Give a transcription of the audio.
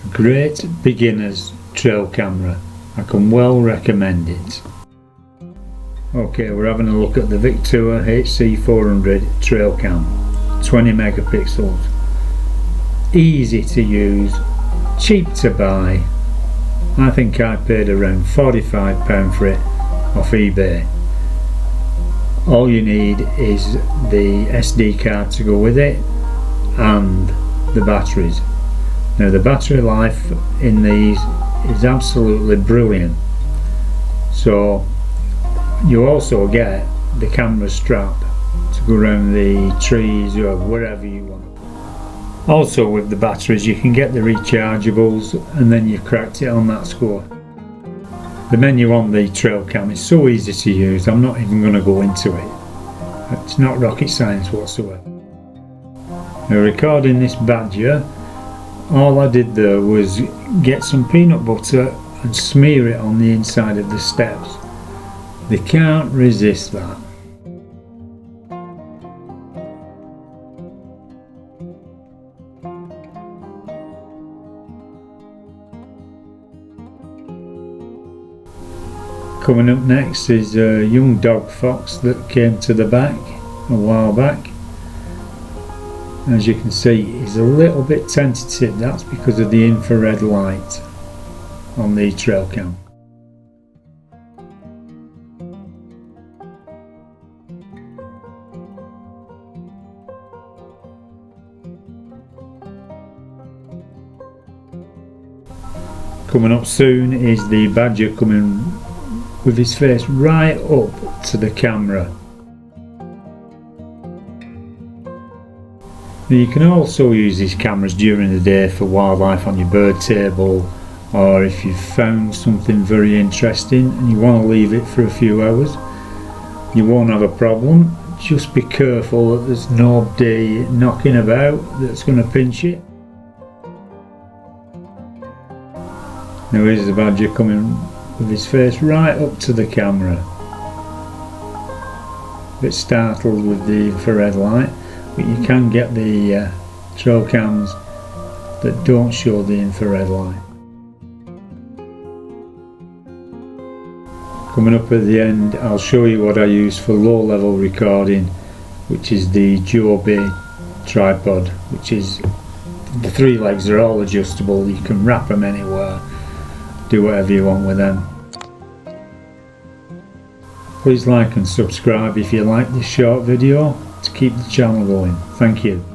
A great beginner's trail camera. I can well recommend it. Okay, we're having a look at the Victure hc400 trail cam. 20 megapixels. Easy to use, cheap to buy. I think I paid around £45 for it off eBay. All you need is the SD card to go with it and the batteries. Now the battery life in these is absolutely brilliant. So you also get the camera strap to go around the trees or wherever you want. Also with the batteries you can get the rechargeables, and then you cracked it on that score. The menu on the trail cam is so easy to use, I'm not even going to go into it. It's not rocket science whatsoever. Now recording this badger, all I did there was get some peanut butter and smear it on the inside of the steps. They can't resist that. Coming up next is a young dog fox that came to the back a while back. As you can see, he's a little bit tentative. That's because of the infrared light on the trail cam. Coming up soon is the badger coming with his face right up to the camera. Now you can also use these cameras during the day for wildlife on your bird table, or if you've found something very interesting and you want to leave it for a few hours, you won't have a problem. Just be careful that there's nobody knocking about that's going to pinch it. Now here's the badger coming with his face right up to the camera. A bit startled with the infrared light, but you can get the trail cams that don't show the infrared light. Coming up at the end, I'll show you what I use for low level recording, which is the Joby tripod, which is the 3 legs are all adjustable. You can wrap them anywhere, do whatever you want with them. Please like and subscribe if you like this short video to keep the channel going. Thank you.